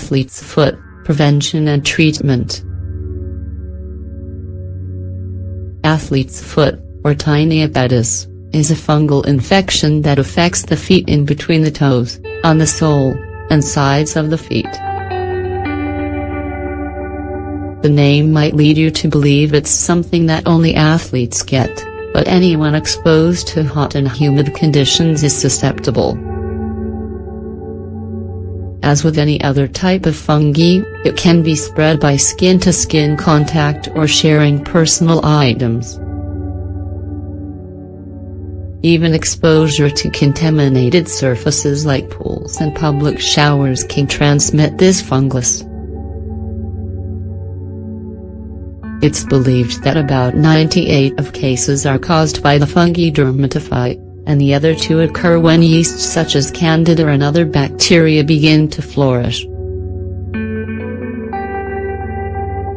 Athlete's foot, prevention and treatment. Athlete's foot, or tinea pedis, is a fungal infection that affects the feet in between the toes, on the sole, and sides of the feet. The name might lead you to believe it's something that only athletes get, but anyone exposed to hot and humid conditions is susceptible. As with any other type of fungi, it can be spread by skin-to-skin contact or sharing personal items. Even exposure to contaminated surfaces like pools and public showers can transmit this fungus. It's believed that about 98% of cases are caused by the fungi dermatophyte, and the other 2 occur when yeasts such as Candida and other bacteria begin to flourish.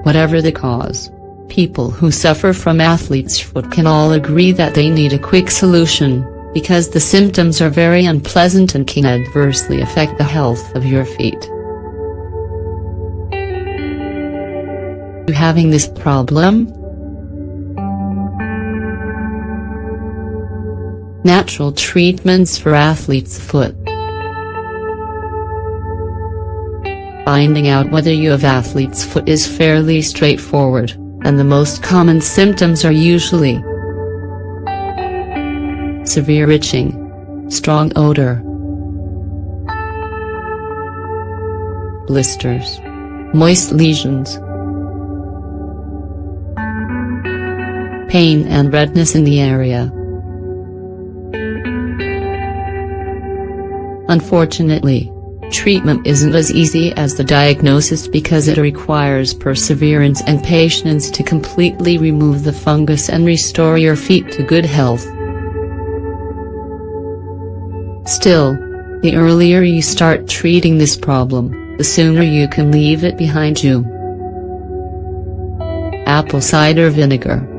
Whatever the cause, people who suffer from athlete's foot can all agree that they need a quick solution, because the symptoms are very unpleasant and can adversely affect the health of your feet. Are you having this problem? Natural treatments for athlete's foot. Finding out whether you have athlete's foot is fairly straightforward, and the most common symptoms are usually severe itching, strong odor, blisters, moist lesions, pain and redness in the area. Unfortunately, treatment isn't as easy as the diagnosis because it requires perseverance and patience to completely remove the fungus and restore your feet to good health. Still, the earlier you start treating this problem, the sooner you can leave it behind you. Apple cider vinegar.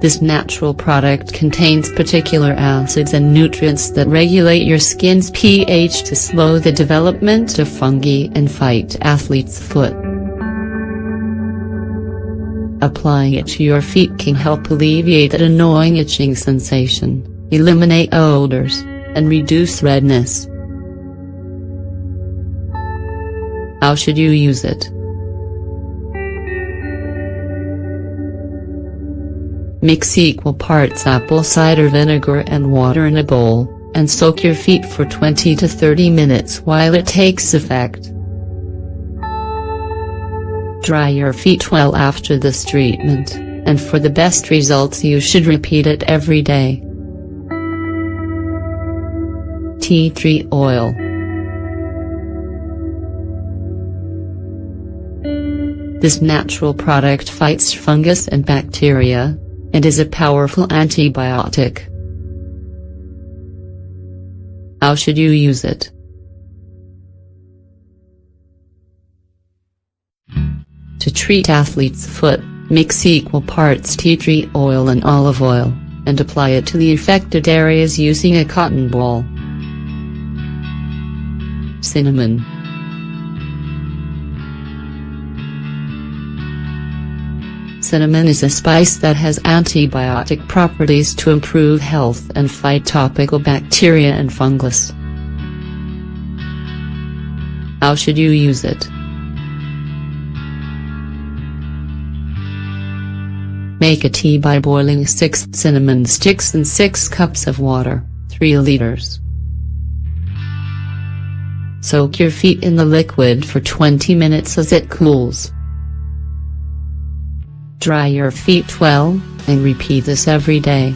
This natural product contains particular acids and nutrients that regulate your skin's pH to slow the development of fungi and fight athlete's foot. Applying it to your feet can help alleviate that annoying itching sensation, eliminate odors, and reduce redness. How should you use it? Mix equal parts apple cider vinegar and water in a bowl, and soak your feet for 20 to 30 minutes while it takes effect. Dry your feet well after this treatment, and for the best results you should repeat it every day. Tea tree oil. This natural product fights fungus and bacteria, and is a powerful antibiotic. How should you use it? To treat athlete's foot, mix equal parts tea tree oil and olive oil, and apply it to the affected areas using a cotton ball. Cinnamon. Cinnamon is a spice that has antibiotic properties to improve health and fight topical bacteria and fungus. How should you use it? Make a tea by boiling 6 cinnamon sticks in 6 cups of water, 3 liters. Soak your feet in the liquid for 20 minutes as it cools. Dry your feet well, and repeat this every day.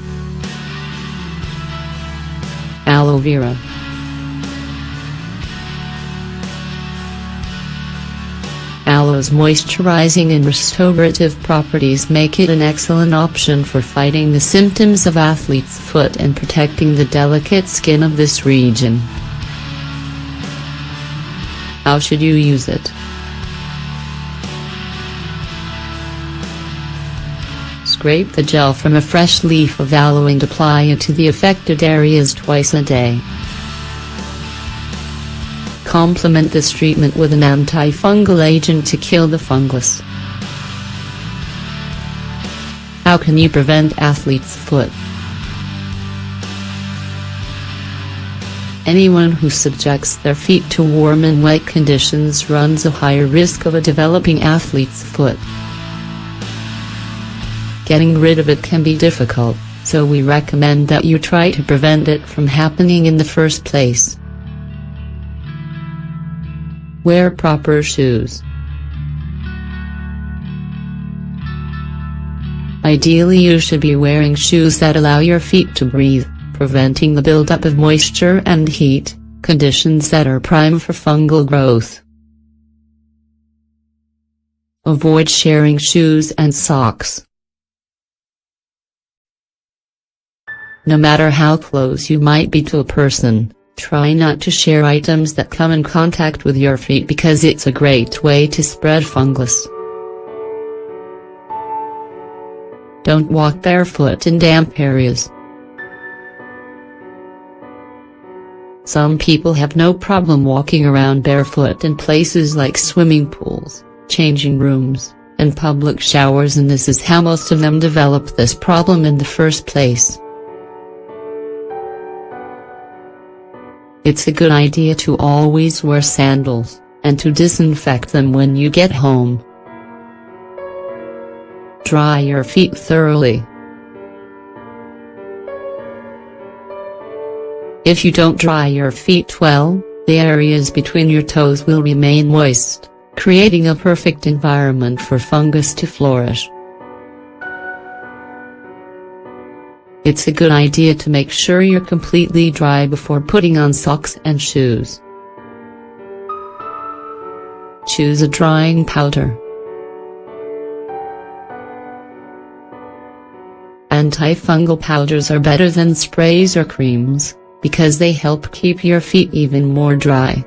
Aloe vera. Aloe's moisturizing and restorative properties make it an excellent option for fighting the symptoms of athlete's foot and protecting the delicate skin of this region. How should you use it? Scrape the gel from a fresh leaf of aloe and apply it to the affected areas twice a day. complement this treatment with an antifungal agent to kill the fungus. How can you prevent athlete's foot? Anyone who subjects their feet to warm and wet conditions runs a higher risk of developing athlete's foot. Getting rid of it can be difficult, so we recommend that you try to prevent it from happening in the first place. Wear proper shoes. Ideally, you should be wearing shoes that allow your feet to breathe, preventing the buildup of moisture and heat, conditions that are prime for fungal growth. Avoid sharing shoes and socks. No matter how close you might be to a person, try not to share items that come in contact with your feet because it's a great way to spread fungus. Don't walk barefoot in damp areas. Some people have no problem walking around barefoot in places like swimming pools, changing rooms, and public showers, and this is how most of them develop this problem in the first place. It's a good idea to always wear sandals, and to disinfect them when you get home. Dry your feet thoroughly. If you don't dry your feet well, the areas between your toes will remain moist, creating a perfect environment for fungus to flourish. It's a good idea to make sure you're completely dry before putting on socks and shoes. Choose a drying powder. Antifungal powders are better than sprays or creams, because they help keep your feet even more dry.